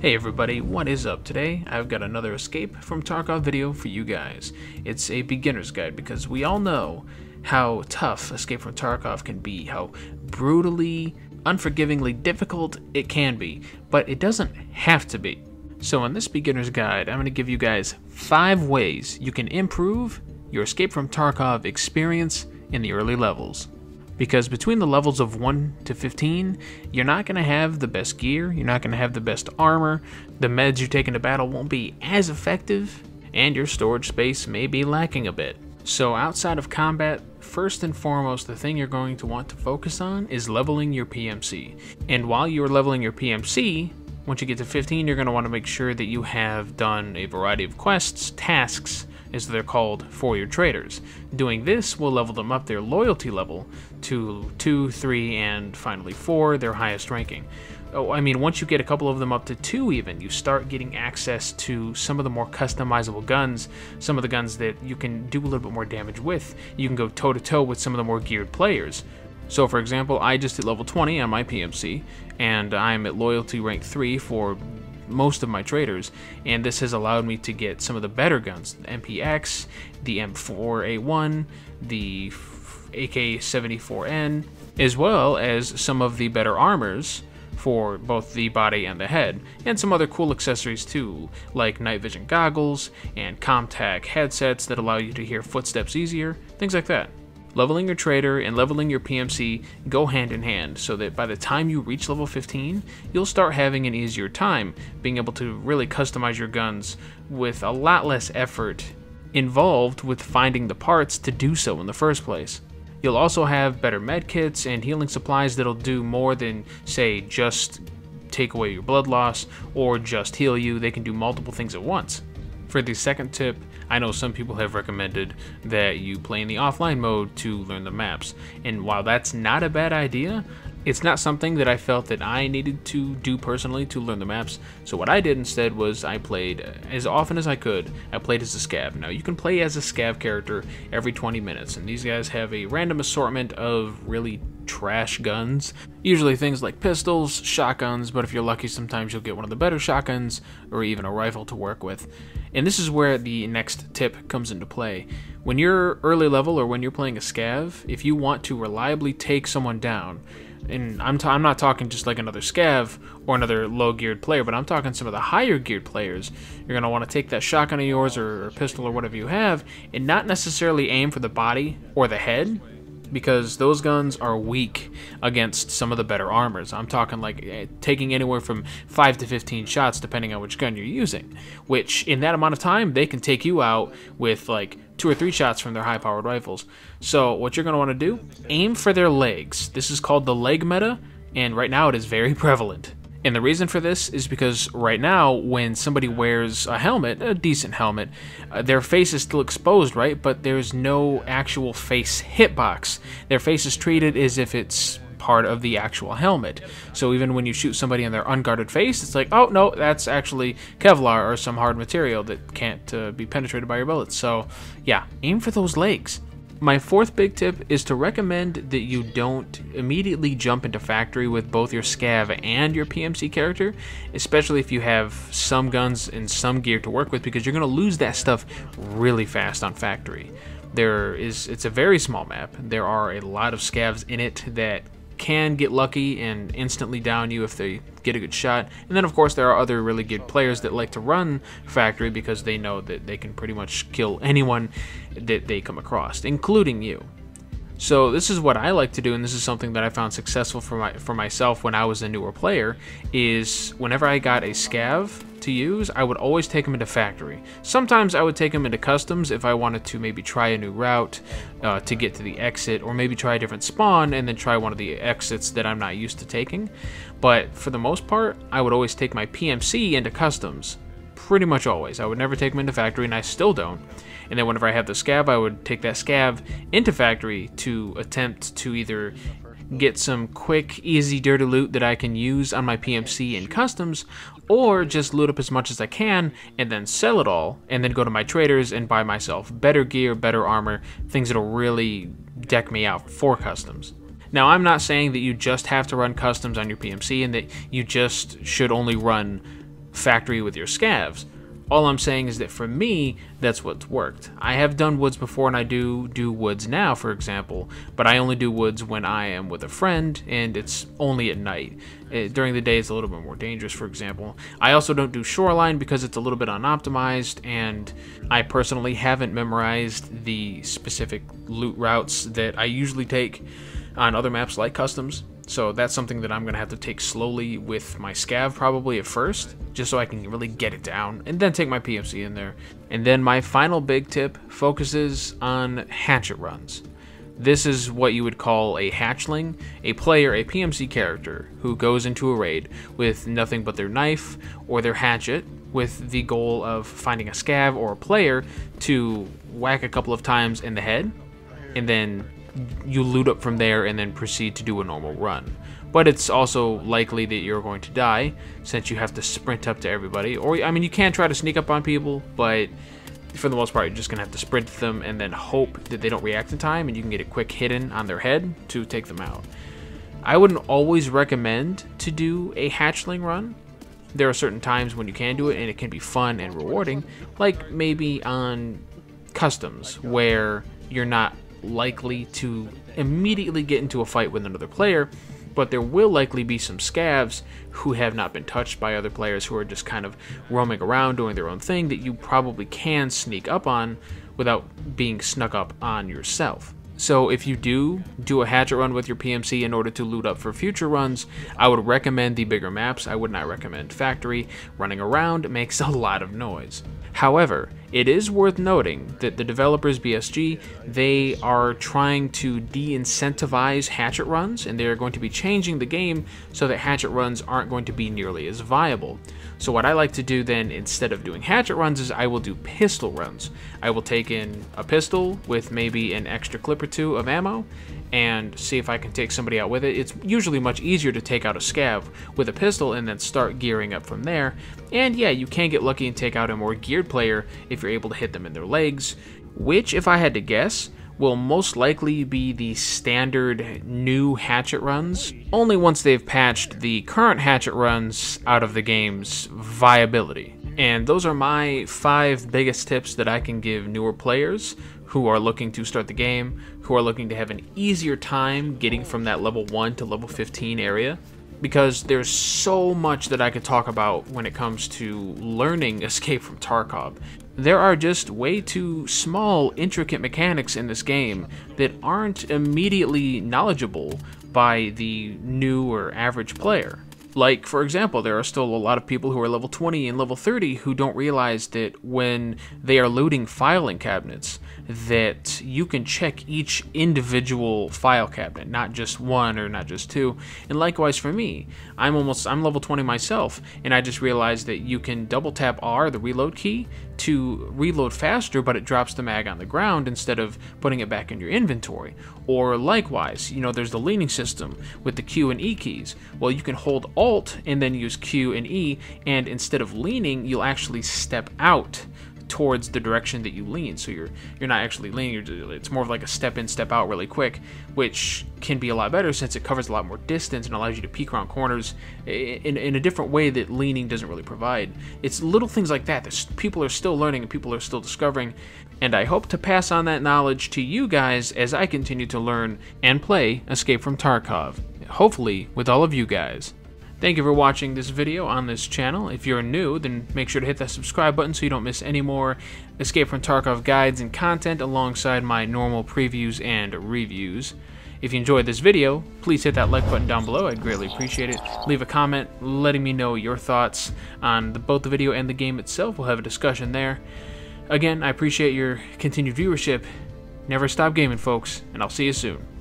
Hey everybody, what is up? Today I've got another Escape from Tarkov video for you guys. It's a beginner's guide because we all know how tough Escape from Tarkov can be, how brutally, unforgivingly difficult it can be, but it doesn't have to be. So in this beginner's guide, I'm going to give you guys 5 ways you can improve your Escape from Tarkov experience in the early levels. Because between the levels of 1 to 15, you're not going to have the best gear, you're not going to have the best armor, the meds you take into battle won't be as effective, and your storage space may be lacking a bit. So outside of combat, first and foremost, the thing you're going to want to focus on is leveling your PMC. And while you're leveling your PMC, once you get to 15, you're going to want to make sure that you have done a variety of quests, tasks, as they're called, for your traders. Doing this will level them up their loyalty level to 2, 3, and finally 4, their highest ranking. Oh, I mean, once you get a couple of them up to 2 even, you start getting access to some of the more customizable guns, some of the guns that you can do a little bit more damage with. You can go toe-to-toe with some of the more geared players. So for example, I just hit level 20 on my PMC, and I'm at loyalty rank 3 for most of my traders, and this has allowed me to get some of the better guns, the MPX, the M4A1, the AK-74N, as well as some of the better armors for both the body and the head, and some other cool accessories too, like night vision goggles and ComTac headsets that allow you to hear footsteps easier, things like that. Leveling your trader and leveling your PMC go hand in hand, so that by the time you reach level 15, you'll start having an easier time being able to really customize your guns with a lot less effort involved with finding the parts to do so in the first place. You'll also have better medkits and healing supplies that'll do more than, say, just take away your blood loss or just heal you. They can do multiple things at once. For the second tip, I know some people have recommended that you play in the offline mode to learn the maps, and while that's not a bad idea, it's not something that I felt that I needed to do personally to learn the maps. So what I did instead was I played as often as I could. I played as a scav. Now you can play as a scav character every 20 minutes, and these guys have a random assortment of really trash guns, usually things like pistols, shotguns, but if you're lucky sometimes you'll get one of the better shotguns or even a rifle to work with. And this is where the next tip comes into play. When you're early level or when you're playing a scav, if you want to reliably take someone down, and I'm not talking just like another scav or another low geared player, but I'm talking some of the higher geared players, you're going to want to take that shotgun of yours or pistol or whatever you have and not necessarily aim for the body or the head, because those guns are weak against some of the better armors. I'm talking like taking anywhere from 5 to 15 shots depending on which gun you're using, which in that amount of time they can take you out with like 2 or 3 shots from their high-powered rifles. So what you're going to want to do, aim for their legs. This is called the leg meta, and right now it is very prevalent. And the reason for this is because right now, when somebody wears a helmet, a decent helmet, their face is still exposed, right? But there's no actual face hitbox. Their face is treated as if it's part of the actual helmet. So even when you shoot somebody in their unguarded face, it's like, oh no, that's actually Kevlar or some hard material that can't be penetrated by your bullets. So yeah, aim for those legs. My fourth big tip is to recommend that you don't immediately jump into factory with both your scav and your PMC character, especially if you have some guns and some gear to work with, because you're going to lose that stuff really fast on factory. It's a very small map. There are a lot of scavs in it that can get lucky and instantly down you if they get a good shot. And then of course there are other really good players that like to run factory because they know that they can pretty much kill anyone that they come across, including you. So this is what I like to do, and this is something that I found successful for myself when I was a newer player, is whenever I got a scav to use, I would always take them into factory. Sometimes I would take them into customs if I wanted to maybe try a new route to get to the exit, or maybe try a different spawn and then try one of the exits that I'm not used to taking. But for the most part, I would always take my PMC into customs. Pretty much always. I would never take them into factory, and I still don't. And then whenever I have the scav, I would take that scav into factory to attempt to either get some quick, easy, dirty loot that I can use on my PMC in customs, or just loot up as much as I can and then sell it all, and then go to my traders and buy myself better gear, better armor, things that'll really deck me out for customs. Now, I'm not saying that you just have to run customs on your PMC and that you just should only run factory with your scavs. All I'm saying is that for me, that's what's worked. I have done woods before, and I do woods now, for example, but I only do woods when I am with a friend, and it's only at night. During the day, it's a little bit more dangerous, for example. I also don't do shoreline because it's a little bit unoptimized, and I personally haven't memorized the specific loot routes that I usually take on other maps like customs. So that's something that I'm going to have to take slowly with my scav probably at first, just so I can really get it down, and then take my PMC in there. And then my final big tip focuses on hatchet runs. This is what you would call a hatchling, a player, a PMC character, who goes into a raid with nothing but their knife or their hatchet, with the goal of finding a scav or a player to whack a couple of times in the head, and then you loot up from there and then proceed to do a normal run. But it's also likely that you're going to die, since you have to sprint up to everybody. Or, I mean, you can try to sneak up on people, but for the most part, you're just going to have to sprint to them and then hope that they don't react in time, and you can get a quick hit in on their head to take them out. I wouldn't always recommend to do a hatchling run. There are certain times when you can do it, and it can be fun and rewarding, like maybe on customs, where you're not likely to immediately get into a fight with another player, but there will likely be some scavs who have not been touched by other players, who are just kind of roaming around doing their own thing, that you probably can sneak up on without being snuck up on yourself. So if you do a hatchet run with your PMC in order to loot up for future runs, I would recommend the bigger maps. I would not recommend factory. Running around makes a lot of noise. However, it is worth noting that the developers, BSG, they are trying to de-incentivize hatchet runs, and they're going to be changing the game so that hatchet runs aren't going to be nearly as viable. So what I like to do then, instead of doing hatchet runs, is I will do pistol runs. I will take in a pistol with maybe an extra clip or two of ammo, and see if I can take somebody out with it. It's usually much easier to take out a scav with a pistol and then start gearing up from there. And yeah, you can get lucky and take out a more geared player if you're able to hit them in their legs, which, if I had to guess, will most likely be the standard new hatchet runs, only once they've patched the current hatchet runs out of the game's viability. And those are my 5 biggest tips that I can give newer players who are looking to start the game, who are looking to have an easier time getting from that level 1 to level 15 area. Because there's so much that I could talk about when it comes to learning Escape from Tarkov. There are just way too small, intricate mechanics in this game that aren't immediately knowledgeable by the new or average player. Like, for example, there are still a lot of people who are level 20 and level 30 who don't realize that when they are looting filing cabinets, that you can check each individual file cabinet, not just one or not just two. And likewise for me, I'm level 20 myself, and I just realized that you can double tap R, the reload key, to reload faster, but it drops the mag on the ground instead of putting it back in your inventory. Or likewise, you know, there's the leaning system with the Q and E keys. Well, you can hold Alt and then use Q and E, and instead of leaning, you'll actually step out towards the direction that you lean. So you're not actually leaning, it's more of like a step in, step out really quick, which can be a lot better since it covers a lot more distance and allows you to peek around corners in a different way that leaning doesn't really provide. It's little things like that that people are still learning and people are still discovering, and I hope to pass on that knowledge to you guys as I continue to learn and play Escape from Tarkov, hopefully with all of you guys. Thank you for watching this video on this channel. If you're new, then make sure to hit that subscribe button so you don't miss any more Escape from Tarkov guides and content alongside my normal previews and reviews. If you enjoyed this video, please hit that like button down below. I'd greatly appreciate it. Leave a comment letting me know your thoughts on both the video and the game itself. We'll have a discussion there. Again, I appreciate your continued viewership. Never stop gaming, folks, and I'll see you soon.